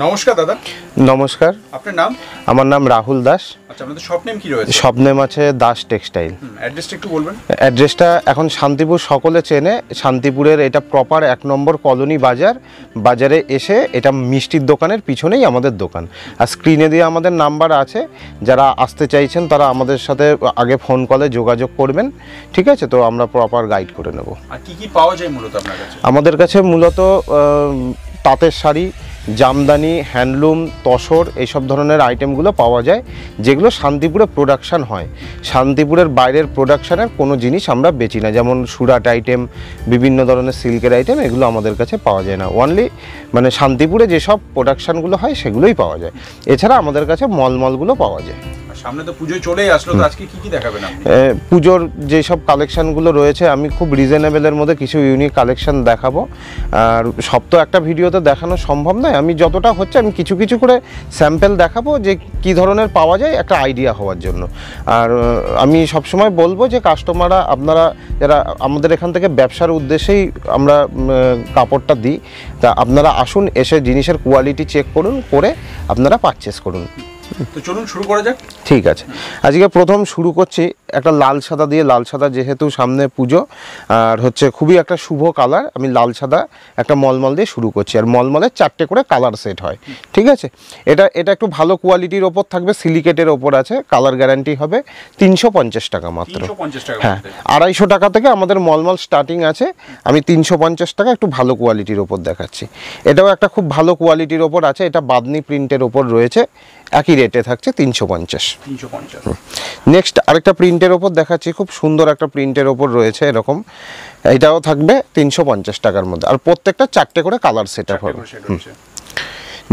নমস্কার দাদা। নমস্কার, আপনার নাম? আমার নাম রাহুল দাস। আচ্ছা, আপনাদের শপ নেম কি রয়েছে? শপ নেম আছে দাস টেক্সটাইল। অ্যাড্রেসটা একটু বলবেন? অ্যাড্রেসটা এখন শান্তিপুর সকলে চেনে। শান্তিপুরের এটা প্রপার 1 নম্বর কলোনি বাজার। বাজারে এসে এটা মিষ্টির দোকানের পিছনেই আমাদের দোকান। আর স্ক্রিনে দিয়ে আমাদের নাম্বার আছে, যারা আসতে চাইছেন তারা আমাদের সাথে আগে ফোন কলে যোগাযোগ করবেন, ঠিক আছে? তো আমরা প্রপার গাইড করে নেব। আর কি কি পাওয়া যায় মূলত আপনার কাছে? আমাদের কাছে মূলত তাঁতের শাড়ি, জামদানি, হ্যান্ডলুম, তসর এইসব ধরনের আইটেমগুলো পাওয়া যায়, যেগুলো শান্তিপুরে প্রোডাকশান হয়। শান্তিপুরের বাইরের প্রোডাকশানের কোনো জিনিস আমরা বেচি না, যেমন সুরাট আইটেম, বিভিন্ন ধরনের সিল্কের আইটেম, এগুলো আমাদের কাছে পাওয়া যায় না। অনলি মানে শান্তিপুরে যেসব প্রোডাকশানগুলো হয় সেগুলোই পাওয়া যায়। এছাড়া আমাদের কাছে মলগুলো পাওয়া যায়। সামনে তো পুজোয় চলেই আসলো, তো আজকে কি কি দেখাবেন আপনি? পুজোর যেসব কালেকশানগুলো রয়েছে আমি খুব রিজনেবলের মধ্যে কিছু ইউনিক কালেকশান দেখাবো। আর সব তো একটা ভিডিওতে দেখানো সম্ভব নয়, আমি যতটা হচ্ছে আমি কিছু কিছু করে স্যাম্পল দেখাবো, যে কি ধরনের পাওয়া যায় একটা আইডিয়া হওয়ার জন্য। আর আমি সবসময় বলবো যে কাস্টমাররা, আপনারা যারা আমাদের এখান থেকে ব্যবসার উদ্দেশ্যেই আমরা কাপড়টা দিই, তা আপনারা আসুন, এসে জিনিসের কোয়ালিটি চেক করুন, করে আপনারা পারচেস করুন। তো চলুন শুরু করা যাক। ঠিক আছে, আজকে প্রথম শুরু করছি একটা লাল সাদা দিয়ে। লাল সাদা যেহেতু সামনে পুজো, আর হচ্ছে খুবই একটা শুভ কালার, আমি লাল সাদা একটা মলমল দিয়ে শুরু করছি। আর মলমলের 4টে করে কালার সেট হয়, ঠিক আছে? এটা একটু ভালো কোয়ালিটির ওপর থাকবে, সিলিকেটের ওপর আছে, কালার গ্যারান্টি হবে। 350 টাকা মাত্র। হ্যাঁ, 250 টাকা থেকে আমাদের মলমল স্টার্টিং আছে। আমি 350 টাকা একটু ভালো কোয়ালিটির ওপর দেখাচ্ছি। এটাও একটা খুব ভালো কোয়ালিটির ওপর আছে, এটা বাদনি প্রিন্টের ওপর রয়েছে, একই রেটে থাকছে 350। নেক্সট আরেকটা প্রিন্টের ওপর দেখাচ্ছি, খুব সুন্দর একটা প্রিন্টের ওপর রয়েছে এরকম, এটাও থাকবে 350 টাকার মধ্যে। আর প্রত্যেকটা 4টে করে কালার সেট আপ হবে।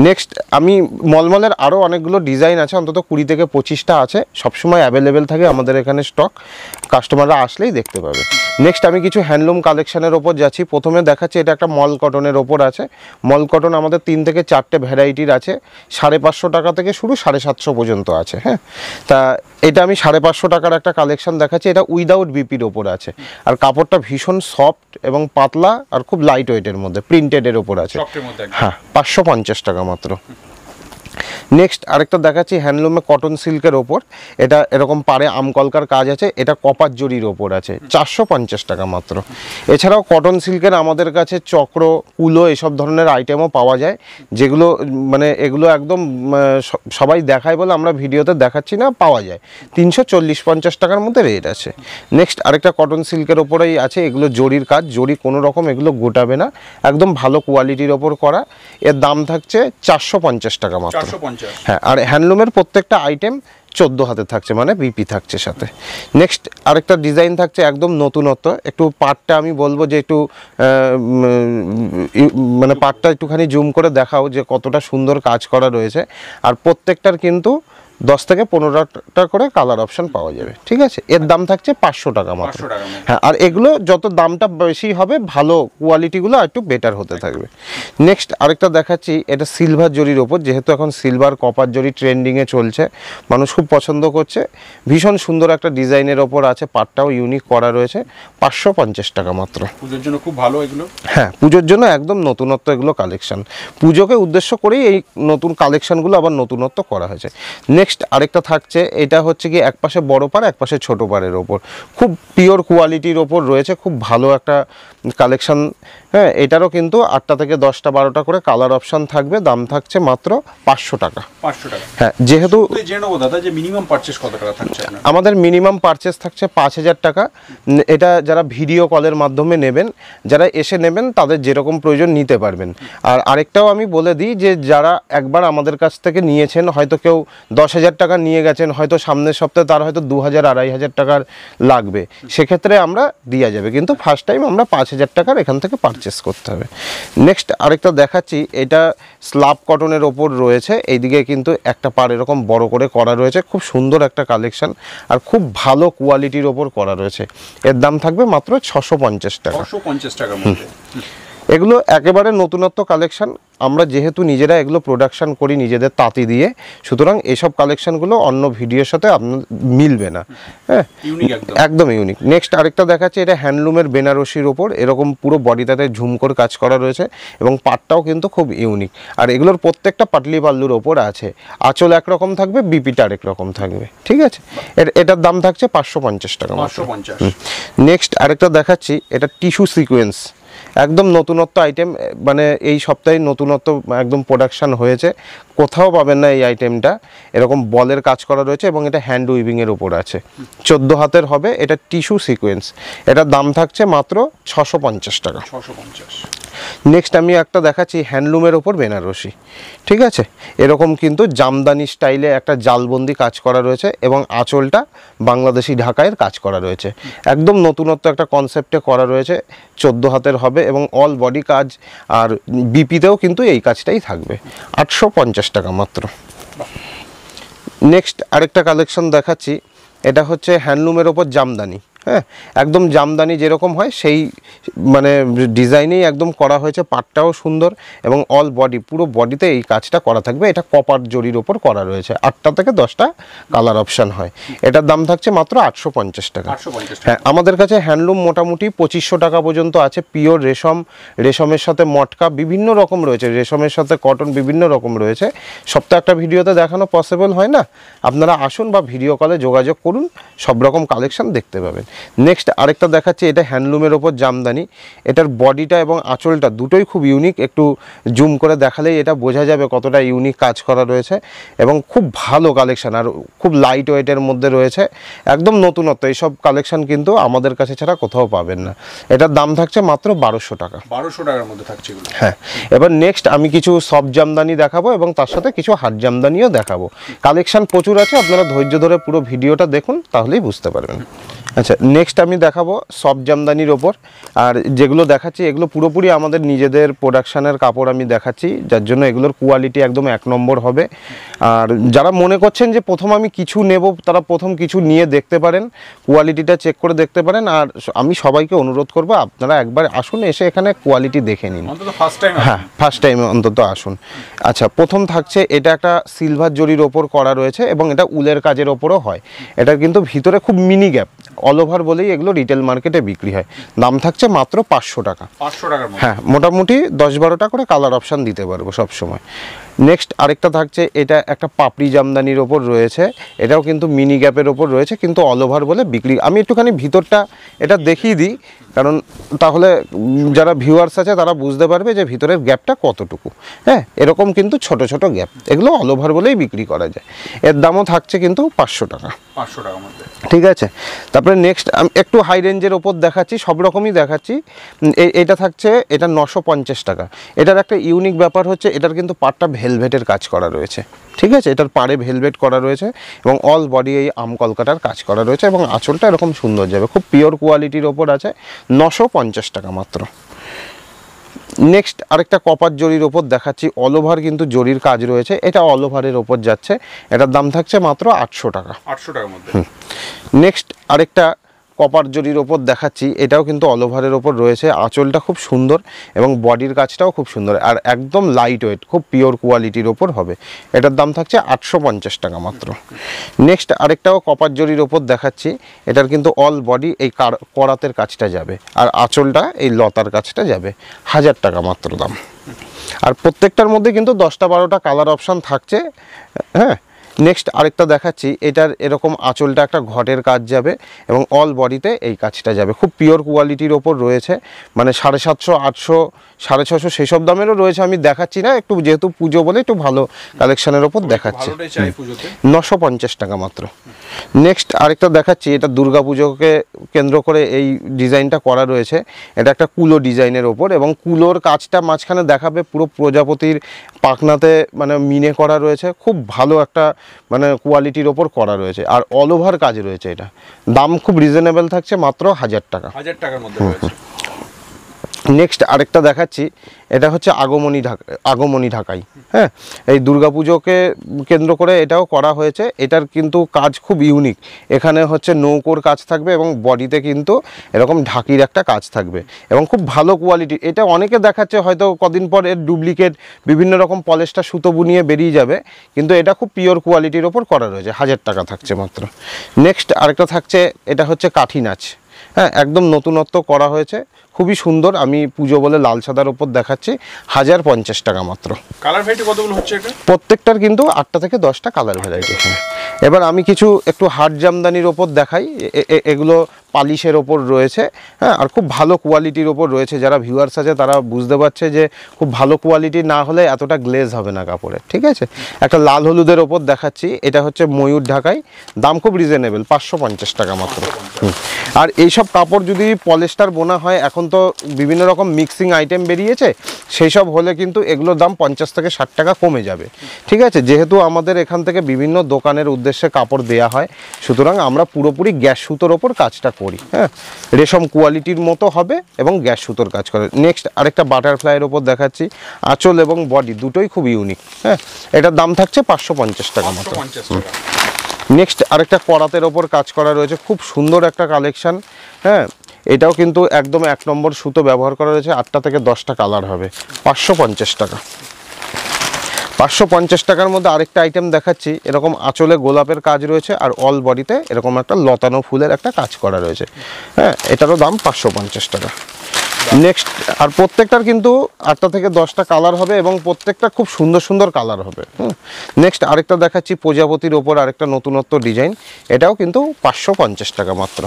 নেক্সট আমি মলমলের আরও অনেকগুলো ডিজাইন আছে, অন্তত 20 থেকে 25টা আছে, সবসময় অ্যাভেলেবেল থাকে আমাদের এখানে স্টক, কাস্টমাররা আসলেই দেখতে পাবে। নেক্সট আমি কিছু হ্যান্ডলুম কালেকশানের ওপর যাচ্ছি। প্রথমে দেখাচ্ছি, এটা একটা মল কটনের ওপর আছে। মল কটন আমাদের 3 থেকে 4টে ভ্যারাইটির আছে, 550 টাকা থেকে শুরু, 750 পর্যন্ত আছে। হ্যাঁ, তা এটা আমি 550 টাকার একটা কালেকশন দেখাচ্ছি। এটা উইদাউট বিপির ওপর আছে, আর কাপড়টা ভীষণ সফট এবং পাতলা, আর খুব লাইট ওয়েটের মধ্যে, প্রিন্টেডের ওপর আছে। হ্যাঁ, 550 টাকা মাত্র। নেক্সট আরেকটা দেখাচ্ছি হ্যান্ডলুমে কটন সিল্কের ওপর, এটা এরকম পাড়ে আমকলকার কাজ আছে, এটা কপার জরির ওপর আছে, 450 টাকা মাত্র। এছাড়াও কটন সিল্কের আমাদের কাছে চক্র, কুলো এসব ধরনের আইটেমও পাওয়া যায়, যেগুলো মানে এগুলো একদম সবাই দেখায় বলে আমরা ভিডিওতে দেখাচ্ছি না, পাওয়া যায়। 340-50 টাকার মধ্যে রেট আছে। নেক্সট আরেকটা কটন সিল্কের ওপরেই আছে, এগুলো জরির কাজ, জরি কোনো রকম এগুলো গোটাবে না, একদম ভালো কোয়ালিটির ওপর করা। এর দাম থাকছে 450 টাকা মাত্র। হ্যাঁ, আর হ্যান্ডলুমের প্রত্যেকটা আইটেম 14 হাতে থাকছে, মানে বিপি থাকছে সাথে। নেক্সট আরেকটা ডিজাইন থাকছে একদম নতুনত্ব, একটু পাটটা আমি বলবো যে একটু মানে পাটটা একটুখানি জুম করে দেখাও যে কতটা সুন্দর কাজ করা রয়েছে। আর প্রত্যেকটার কিন্তু 10 থেকে 15টা করে কালার অপশন পাওয়া যাবে, ঠিক আছে? এর দাম থাকছে 500 টাকা মাত্র। হ্যাঁ, আর এগুলো যত দামটা বেশি হবে, ভালো কোয়ালিটিগুলো একটু বেটার হতে থাকবে। নেক্সট আরেকটা দেখাচ্ছি, এটা সিলভার জরির ওপর, যেহেতু এখন সিলভার কপার জরি ট্রেন্ডিংয়ে চলছে, মানুষ খুব পছন্দ করছে, ভীষণ সুন্দর একটা ডিজাইনের ওপর আছে, পাটটাও ইউনিক করা রয়েছে, 550 টাকা মাত্র। পুজোর জন্য খুব ভালো এগুলো। হ্যাঁ, পুজোর জন্য একদম নতুনত্ব এগুলো কালেকশন, পুজোকে উদ্দেশ্য করেই এই নতুন কালেকশনগুলো আবার নতুনত্ব করা হয়েছে। নেক্সট আরেকটা থাকছে, এটা হচ্ছে কি একপাশে বড় পাড়, একপাশে ছোট পাড়ের ওপর, খুব পিওর কোয়ালিটির ওপর রয়েছে, খুব ভালো একটা কালেকশন। হ্যাঁ, এটারও কিন্তু 8টা থেকে 10টা 12টা করে কালার অপশন থাকবে, দাম থাকছে মাত্র 500 টাকা। 500 টাকা। হ্যাঁ, যেহেতু জেনে নেবো দাদা যে মিনিমাম পারচেজ কত টাকা থাকছে? আমাদের মিনিমাম পারচেজ থাকছে 5000 টাকা। এটা যারা ভিডিও কলের মাধ্যমে নেবেন, যারা এসে নেবেন তাদের যেরকম প্রয়োজন নিতে পারবেন। আর আরেকটাও আমি বলে দিই যে যারা একবার আমাদের কাছ থেকে নিয়েছেন, হয়তো কেউ 10,000 টাকা নিয়ে গেছেন, হয়তো সামনের সপ্তাহে তার হয়তো 2000-2500 টাকার লাগবে, সেক্ষেত্রে আমরা দেওয়া যাবে, কিন্তু ফার্স্ট টাইম আমরা 5000 টাকার এখান থেকে পারচেস করতে হবে। নেক্সট আরেকটা দেখাচ্ছি, এটা স্লাব কটনের ওপর রয়েছে, এইদিকে কিন্তু একটা পাড় এরকম বড় করে করা রয়েছে, খুব সুন্দর একটা কালেকশন, আর খুব ভালো কোয়ালিটির ওপর করা রয়েছে। এর দাম থাকবে মাত্র 650 টাকা। 650 টাকার মধ্যে। এগুলো একেবারে নতুনত্ব কালেকশন। আমরা যেহেতু নিজেরা এগুলো প্রোডাকশন করি নিজেদের তাঁতি দিয়ে, সুতরাং এসব কালেকশনগুলো অন্য ভিডিওর সাথে আপনার মিলবে না। হ্যাঁ, একদম ইউনিক। নেক্সট আরেকটা দেখাচ্ছে, এটা হ্যান্ডলুমের বেনারসির ওপর এরকম পুরো বডিটাতে ঝুমকোর কাজ করা রয়েছে এবং পাটটাও কিন্তু খুব ইউনিক। আর এগুলোর প্রত্যেকটা পাটলি পাল্লুর ওপর আছে। আঁচল একরকম থাকবে, বিপিটা আরেক রকম থাকবে। ঠিক আছে, এটার দাম থাকছে 550 টাকা। 550। নেক্সট আরেকটা দেখাচ্ছি, এটা টিস্যু সিকোয়েন্স, একদম নতুনত্ব আইটেম। মানে এই সপ্তাহে নতুনত্ব একদম প্রোডাকশন হয়েছে, কোথাও পাবেন না এই আইটেমটা। এরকম বলের কাজ করা রয়েছে এবং এটা হ্যান্ড উইভিংয়ের ওপর আছে। 14 হাতের হবে, এটা টিস্যু সিকোয়েন্স। এটার দাম থাকছে মাত্র 650 টাকা। 650। নেক্সট আমি একটা দেখাচ্ছি হ্যান্ডলুমের ওপর বেনারসি। ঠিক আছে, এরকম কিন্তু জামদানি স্টাইলে একটা জালবন্দি কাজ করা রয়েছে এবং আঁচলটা বাংলাদেশি ঢাকাইয়ের কাজ করা রয়েছে। একদম নতুনত্ব একটা কনসেপ্টে করা রয়েছে। 14 হাতের হবে এবং অল বডি কাজ, আর বিপিতেও কিন্তু এই কাজটাই থাকবে। 850 টাকা মাত্র। নেক্সট আরেকটা কালেকশন দেখাচ্ছি, এটা হচ্ছে হ্যান্ডলুমের ওপর জামদানি। হ্যাঁ, একদম জামদানি যেরকম হয় সেই মানে ডিজাইনেই একদম করা হয়েছে। পাটটাও সুন্দর এবং অল বডি, পুরো বডিতে এই কাজটা করা থাকবে। এটা কপার জরির ওপর করা রয়েছে। 8টা থেকে 10টা কালার অপশান হয়। এটার দাম থাকছে মাত্র 850 টাকা। হ্যাঁ, আমাদের কাছে হ্যান্ডলুম মোটামুটি 2500 টাকা পর্যন্ত আছে। পিওর রেশম, রেশমের সাথে মটকা বিভিন্ন রকম রয়েছে, রেশমের সাথে কটন বিভিন্ন রকম রয়েছে। সব তো একটা ভিডিওতে দেখানো পসিবল হয় না। আপনারা আসুন বা ভিডিও কলে যোগাযোগ করুন, সব রকম কালেকশন দেখতে পাবেন। নেক্সট আরেকটা দেখাচ্ছি, এটা হ্যান্ডলুমের ওপর জামদানি। এটার বডিটা এবং আঁচলটা দুটোই খুব ইউনিক। একটু জুম করে দেখালেই এটা বোঝা যাবে কতটা ইউনিক কাজ করা রয়েছে এবং খুব ভালো কালেকশন, আর খুব লাইট ওয়েটের মধ্যে রয়েছে। একদম নতুনত্ব। এইসব কালেকশন কিন্তু আমাদের কাছে ছাড়া কোথাও পাবেন না। এটার দাম থাকছে মাত্র 1200 টাকা। 1200 টাকার মধ্যে থাকছে। হ্যাঁ, এবার নেক্সট আমি কিছু সফট জামদানি দেখাবো এবং তার সাথে কিছু হার্ড জামদানিও দেখাবো। কালেকশন প্রচুর আছে, আপনারা ধৈর্য ধরে পুরো ভিডিওটা দেখুন, তাহলেই বুঝতে পারবেন। আচ্ছা, নেক্সট আমি দেখাবো সফট জামদানির ওপর। আর যেগুলো দেখাচ্ছি এগুলো পুরোপুরি আমাদের নিজেদের প্রোডাকশানের কাপড় আমি দেখাচ্ছি, যার জন্য এগুলোর কোয়ালিটি একদম 1 নম্বর হবে। আর যারা মনে করছেন যে প্রথম আমি কিছু নেব, তারা প্রথম কিছু নিয়ে দেখতে পারেন, কোয়ালিটিটা চেক করে দেখতে পারেন। আর আমি সবাইকে অনুরোধ করবো, আপনারা একবার আসুন, এসে এখানে কোয়ালিটি দেখে নিন। হ্যাঁ, ফার্স্ট টাইম অন্তত আসুন। আচ্ছা, প্রথম থাকছে, এটা একটা সিলভার জরির ওপর করা রয়েছে এবং এটা উলের কাজের ওপরও হয়। এটার কিন্তু ভিতরে খুব মিনি গ্যাপ, অল ওভার বলেই এগুলো রিটেল মার্কেটে বিক্রি হয়। দাম থাকছে মাত্র 500 টাকা। 500 টাকার। হ্যাঁ, মোটামুটি 10-12টা করে কালার অপশান দিতে পারবো সব সময়। নেক্সট আরেকটা থাকছে, এটা একটা পাপড়ি জামদানির ওপর রয়েছে। এটাও কিন্তু মিনি গ্যাপের ওপর রয়েছে, কিন্তু অল ওভার বলে বিক্রি। আমি একটুখানি ভিতরটা এটা দেখিয়ে দিই, কারণ তাহলে যারা ভিউয়ার্স আছে তারা বুঝতে পারবে যে ভিতরের গ্যাপটা কতটুকু। হ্যাঁ, এরকম কিন্তু ছোট ছোট গ্যাপ, এগুলো অল ওভার বলেই বিক্রি করা যায়। এর দামও থাকছে কিন্তু 500 টাকা। 500 টাকার মধ্যে। ঠিক আছে, তারপরে নেক্সট আমি একটু হাই রেঞ্জের ওপর দেখাচ্ছি, সব রকমই দেখাচ্ছি। এটা থাকছে, এটা 950 টাকা। এটার একটা ইউনিক ব্যাপার হচ্ছে, এটার কিন্তু পাটটা ভেলভেটের কাজ করা রয়েছে। ঠিক আছে, এটার পাড়ে ভেলভেট করা রয়েছে এবং অল বডি এই কলকাতার কাজ করা রয়েছে এবং আঁচলটা এরকম সুন্দর যাবে। খুব পিওর কোয়ালিটির ওপর আছে। 950 টাকা মাত্র। নেক্সট আরেকটা কপার জরির ওপর দেখাচ্ছি, অল ওভার কিন্তু জরির কাজ রয়েছে। এটা অল ওভারের ওপর যাচ্ছে। এটার দাম থাকছে মাত্র 800 টাকা। 800 টাকার মধ্যে। নেক্সট আরেকটা কপার জরির ওপর দেখাচ্ছি, এটাও কিন্তু অল ওভারের ওপর রয়েছে। আঁচলটা খুব সুন্দর এবং বডির কাজটাও খুব সুন্দর, আর একদম লাইট ওয়েট, খুব পিওর কোয়ালিটির ওপর হবে। এটার দাম থাকছে 850 টাকা মাত্র। নেক্সট আরেকটাও কপার জরির ওপর দেখাচ্ছি, এটার কিন্তু অল বডি এই করাতের কাজটা যাবে, আর আঁচলটা এই লতার কাজটা যাবে। 1000 টাকা মাত্র দাম। আর প্রত্যেকটার মধ্যে কিন্তু 10টা-12টা কালার অপশান থাকছে। হ্যাঁ, নেক্সট আরেকটা দেখাচ্ছি, এটার এরকম আঁচলটা একটা ঘটের কাজ যাবে এবং অল বডিতে এই কাজটা যাবে। খুব পিওর কোয়ালিটির ওপর রয়েছে, মানে 750, 800, 650 সেসব দামেরও রয়েছে। আমি দেখাচ্ছি না, একটু যেহেতু পুজো বলে একটু ভালো কালেকশনের ওপর দেখাচ্ছি। 950 টাকা মাত্র। নেক্সট আরেকটা দেখাচ্ছি, এটা দুর্গা পুজোকে কেন্দ্র করে এই ডিজাইনটা করা রয়েছে। এটা একটা কুলো ডিজাইনের ওপর এবং কুলোর কাজটা মাঝখানে দেখাবে পুরো প্রজাপতির পাখনাতে, মানে মিনে করা রয়েছে। খুব ভালো একটা মানে কোয়ালিটির ওপর করা রয়েছে, আর অল ওভার কাজ রয়েছে। এটা দাম খুব রিজনেবল থাকছে, মাত্র 1000 টাকা। 1000 টাকার মধ্যে রয়েছে। নেক্সট আরেকটা দেখাচ্ছি, এটা হচ্ছে আগমনী ঢাকাই। হ্যাঁ, এই দুর্গাপুজোকে কেন্দ্র করে এটাও করা হয়েছে। এটার কিন্তু কাজ খুব ইউনিক। এখানে হচ্ছে নৌকোর কাজ থাকবে এবং বডিতে কিন্তু এরকম ঢাকির একটা কাজ থাকবে এবং খুব ভালো কোয়ালিটি। এটা অনেকে দেখাচ্ছে হয়তো কদিন পর এর ডুপ্লিকেট বিভিন্ন রকম পলিস্টার সুতো বুনিয়ে বেরিয়ে যাবে, কিন্তু এটা খুব পিওর কোয়ালিটির ওপর করা রয়েছে। 1000 টাকা থাকছে মাত্র। নেক্সট আরেকটা থাকছে, এটা হচ্ছে কাঠি নাচ। হ্যাঁ, একদম নতুনত্ব করা হয়েছে, খুবই সুন্দর। আমি পুজো বলে লাল সাদার ওপর দেখাচ্ছি, 1050 টাকা মাত্র। কালার ভ্যারাইটি কতগুলো হচ্ছে এটা? প্রত্যেকটার কিন্তু 8টা থেকে 10টা কালার ভ্যারাইটি এখানে। এবার আমি কিছু একটু হাট জামদানির ওপর দেখাই। এগুলো পালিশের ওপর রয়েছে। হ্যাঁ, আর খুব ভালো কোয়ালিটির ওপর রয়েছে। যারা ভিউয়ার্স আছে তারা বুঝতে পারছে যে খুব ভালো কোয়ালিটি না হলে এতটা গ্লেজ হবে না কাপড়ে। ঠিক আছে, একটা লাল হলুদের ওপর দেখাচ্ছি। এটা হচ্ছে ময়ূর ঢাকাই, দাম খুব রিজনেবল, 550 টাকা মাত্র। আর এইসব কাপড় যদি পলিস্টার বোনা হয়, এখন তো বিভিন্ন রকম মিক্সিং আইটেম বেরিয়েছে, সেই সব হলে কিন্তু এগুলোর দাম 50 থেকে 60 টাকা কমে যাবে। ঠিক আছে, যেহেতু আমাদের এখান থেকে বিভিন্ন দোকানের উদ্দেশ্যে কাপড় দেয়া হয়, সুতরাং আমরা পুরোপুরি গ্যাস সুতোর ওপর কাজটা করি। হ্যাঁ, রেশম কোয়ালিটির মতো হবে এবং গ্যাস সুতোর কাজ করে। নেক্সট আরেকটা বাটারফ্লাইয়ের ওপর দেখাচ্ছি, আঁচল এবং বডি দুটোই খুব ইউনিক। হ্যাঁ, এটার দাম থাকছে 550 টাকা মাত্র। নেক্সট আরেকটা করাতের ওপর কাজ করা রয়েছে, খুব সুন্দর একটা কালেকশন। হ্যাঁ, এটাও কিন্তু একদম 1 নম্বর সুতো ব্যবহার করা রয়েছে। 8টা থেকে 10টা কালার হবে, 550 টাকা। 550 টাকার মধ্যে আরেকটা আইটেম দেখাচ্ছি। এরকম আঁচলে গোলাপের কাজ রয়েছে আর অল বডিতে এরকম একটা লতানো ফুলের একটা কাজ করা রয়েছে। হ্যাঁ, এটারও দাম 550 টাকা। নেক্সট, আর প্রত্যেকটার কিন্তু 8টা থেকে 10টা কালার হবে এবং প্রত্যেকটা খুব সুন্দর সুন্দর কালার হবে। নেক্সট আরেকটা দেখাচ্ছি, প্রজাপতির ওপর আরেকটা নতুনত্ব ডিজাইন। এটাও কিন্তু 550 টাকা মাত্র।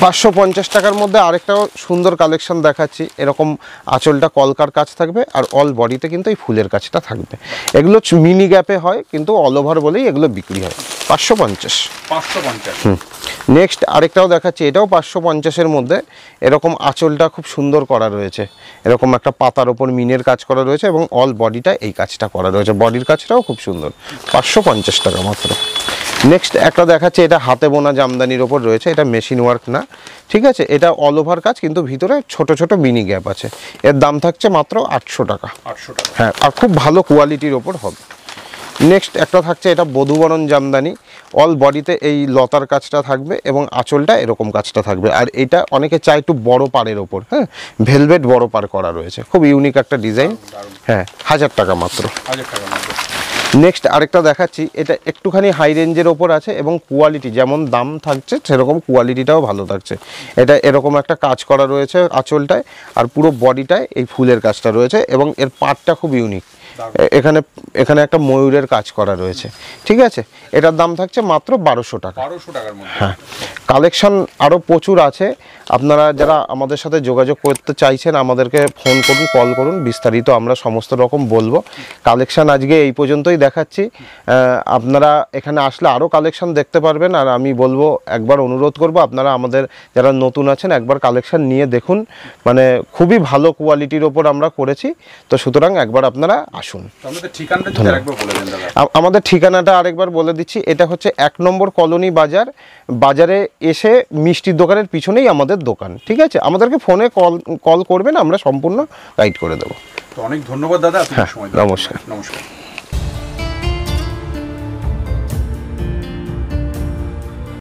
550 টাকার মধ্যে আরেকটাও সুন্দর কালেকশন দেখাচ্ছি। এরকম আঁচলটা কলকার কাজ থাকবে আর অল বডিতে কিন্তু এই ফুলের কাজটা থাকবে। এগুলো মিনি গ্যাপে হয়, কিন্তু অল ওভার বলেই এগুলো বিক্রি হয়। 550। নেক্সট আরেকটাও দেখাচ্ছি, এটাও 550-এর মধ্যে। এরকম আঁচলটা খুব সুন্দর করা রয়েছে, এরকম একটা পাতার ওপর মিনের কাজ করা রয়েছে এবং অল বডিটা এই কাজটা করা রয়েছে। বডির কাজটাও খুব সুন্দর, 550 টাকা মাত্র। নেক্সট একটা দেখাচ্ছে, এটা হাতে বোনা জামদানির ওপর রয়েছে। এটা মেশিন ওয়ার্ক না, ঠিক আছে, এটা অল ওভার কাজ, কিন্তু ভিতরে ছোট ছোট মিনি গ্যাপ আছে। এর দাম থাকছে মাত্র 800 টাকা। হ্যাঁ, আর খুব ভালো কোয়ালিটির ওপর হবে। নেক্সট একটা থাকছে, এটা বধূবরণ জামদানি। অল বডিতে এই লতার কাজটা থাকবে এবং আঁচলটা এরকম কাজটা থাকবে। আর এটা অনেকে চায় একটু বড় পাড়ের ওপর। হ্যাঁ, ভেলভেট বড় পাড় করা রয়েছে, খুব ইউনিক একটা ডিজাইন। হ্যাঁ, 1000 টাকা মাত্র। নেক্সট আরেকটা দেখাচ্ছি, এটা একটুখানি হাই রেঞ্জের ওপর আছে এবং কোয়ালিটি যেমন দাম থাকছে সেরকম কোয়ালিটিটাও ভালো থাকছে। এটা এরকম একটা কাজ করা রয়েছে আঁচলটায়, আর পুরো বডিটায় এই ফুলের কাজটা রয়েছে এবং এর পাটটা খুব ইউনিক। এখানে এখানে একটা ময়ূরের কাজ করা রয়েছে। ঠিক আছে, এটার দাম থাকছে মাত্র 1200 টাকা। 1200 টাকার মধ্যে। হ্যাঁ, কালেকশন আরও প্রচুর আছে। আপনারা যারা আমাদের সাথে যোগাযোগ করতে চাইছেন আমাদেরকে ফোন করুন, কল করুন, বিস্তারিত আমরা সমস্ত রকম বলবো। কালেকশন আজকে এই পর্যন্তই দেখাচ্ছি। আপনারা এখানে আসলে আরও কালেকশন দেখতে পারবেন। আর আমি বলবো, একবার অনুরোধ করব, আপনারা আমাদের যারা নতুন আছেন একবার কালেকশন নিয়ে দেখুন। মানে খুবই ভালো কোয়ালিটির ওপর আমরা করেছি, তো সুতরাং একবার আপনারা আসুন। আমাদের ঠিকানাটা আরেকবার বলে দিচ্ছি, এটা হচ্ছে 1 নম্বর কলোনি বাজার। বাজারে এসে মিষ্টির দোকানের পিছনেই আমাদের দোকান। ঠিক আছে, আমাদেরকে ফোনে কল করবেন, আমরা সম্পূর্ণ গাইড করে দেবো। তো অনেক ধন্যবাদ দাদা, আপনার সময়। নমস্কার। নমস্কার।